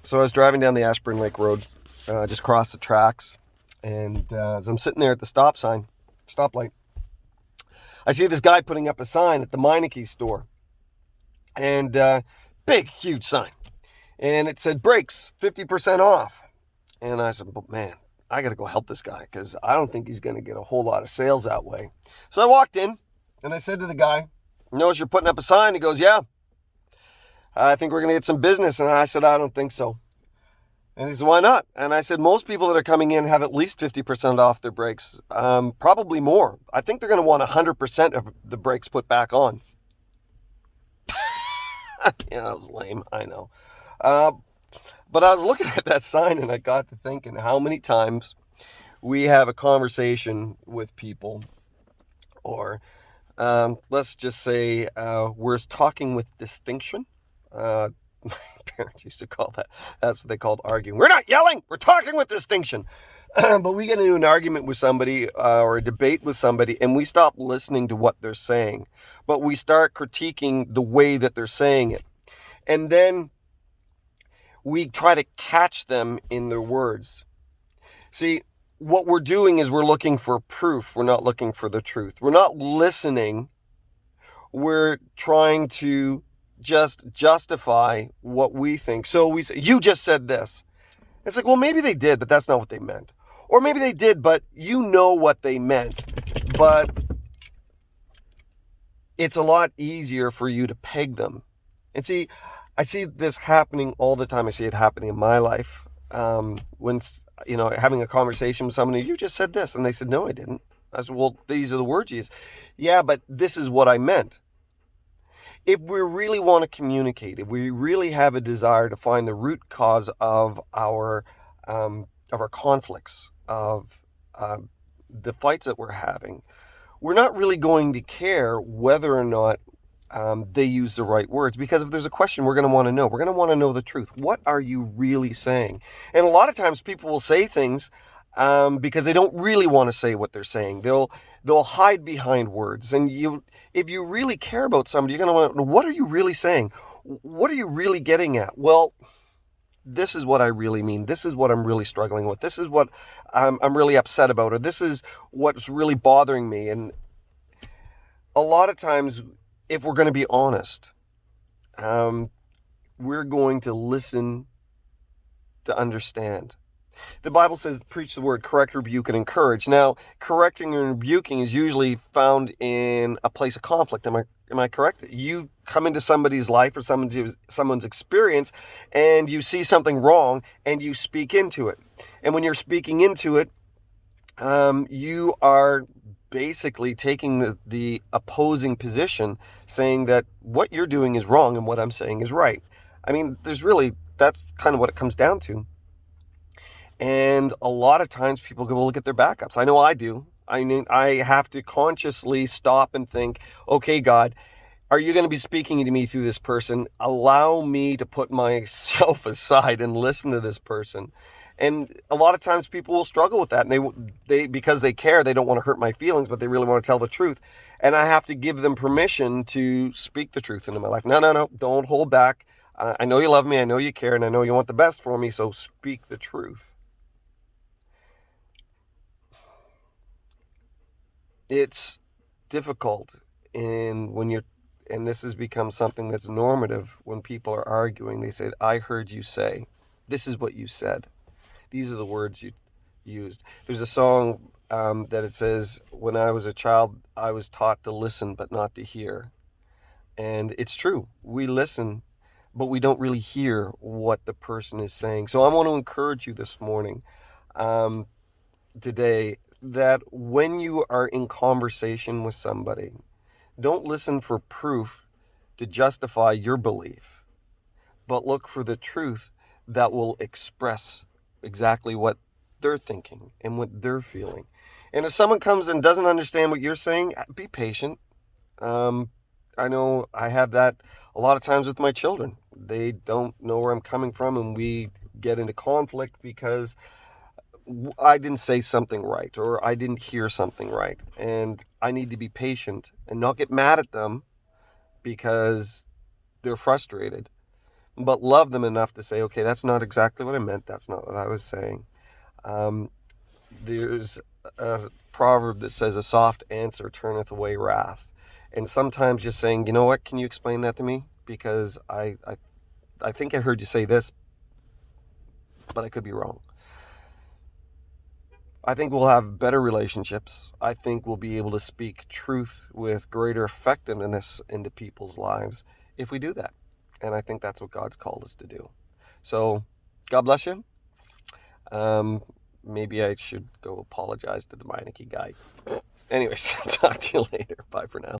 So I was driving down the Ashburn Lake Road, just across the tracks, and as I'm sitting there at the stoplight, I see this guy putting up a sign at the Meineke store, and big, huge sign, and it said brakes 50% off. And I said, but man, I got to go help this guy because I don't think he's going to get a whole lot of sales that way. So I walked in, and I said to the guy, "Notice you're putting up a sign?" He goes, "Yeah, I think we're going to get some business." And I said, "I don't think so." And he said, "Why not?" And I said, "Most people that are coming in have at least 50% off their brakes, probably more. I think they're going to want 100% of the brakes put back on." Yeah, that was lame, I know. But I was looking at that sign and I got to thinking how many times we have a conversation with people, or let's just say we're talking with distinction. My parents used to call that. That's what they called arguing. We're not yelling. We're talking with distinction. But we get into an argument with somebody or a debate with somebody, and we stop listening to what they're saying, but we start critiquing the way that they're saying it, and then we try to catch them in their words. See, what we're doing is we're looking for proof. We're not looking for the truth. We're not listening. We're trying to just justify what we think. So we say, "You just said this." It's like, well, maybe they did, but that's not what they meant. Or maybe they did, but you know what they meant. But it's a lot easier for you to peg them. And see, I see this happening all the time. I see it happening in my life. When, having a conversation with somebody, "You just said this." And they said, "No, I didn't." I said, "Well, these are the words you used." "Yeah, but this is what I meant." If we really want to communicate, if we really have a desire to find the root cause of our conflicts, of the fights that we're having, we're not really going to care whether or not they use the right words, because if there's a question, we're going to want to know. We're going to want to know the truth. What are you really saying? And a lot of times people will say things because they don't really want to say what they're saying. They'll hide behind words. And if you really care about somebody, you're going to want to know, what are you really saying? What are you really getting at? Well, this is what I really mean. This is what I'm really struggling with. This is what I'm really upset about, or this is what's really bothering me. And a lot of times, if we're going to be honest, we're going to listen to understand. The Bible says, preach the word, correct, rebuke, and encourage. Now, correcting and rebuking is usually found in a place of conflict. Am I correct? You come into somebody's life or someone's experience, and you see something wrong, and you speak into it. And when you're speaking into it, you are basically taking the opposing position, saying that what you're doing is wrong and what I'm saying is right. I mean, that's kind of what it comes down to. And a lot of times people go look at their backups. I know I do. I mean, I have to consciously stop and think, okay, God, are you going to be speaking to me through this person? Allow me to put myself aside and listen to this person. And a lot of times people will struggle with that, and they because they care, they don't want to hurt my feelings, but they really want to tell the truth. And I have to give them permission to speak the truth into my life. No, don't hold back. I know you love me, I know you care, and I know you want the best for me, so speak the truth. It's difficult, and this has become something that's normative when people are arguing. They say, "I heard you say, this is what you said. These are the words you used." There's a song that it says, "When I was a child, I was taught to listen, but not to hear." And it's true. We listen, but we don't really hear what the person is saying. So I want to encourage you this morning, today, that when you are in conversation with somebody, don't listen for proof to justify your belief, but look for the truth that will express exactly what they're thinking and what they're feeling. And if someone comes and doesn't understand what you're saying, be patient. I know I have that a lot of times with my children. They don't know where I'm coming from, and we get into conflict because I didn't say something right, or I didn't hear something right. And I need to be patient and not get mad at them because they're frustrated, but love them enough to say, okay, that's not exactly what I meant. That's not what I was saying. There's a proverb that says, a soft answer turneth away wrath. And sometimes just saying, you know what, can you explain that to me? Because I think I heard you say this, but I could be wrong. I think we'll have better relationships. I think we'll be able to speak truth with greater effectiveness into people's lives if we do that. And I think that's what God's called us to do. So, God bless you. Maybe I should go apologize to the Meineke guy. Anyways, talk to you later. Bye for now.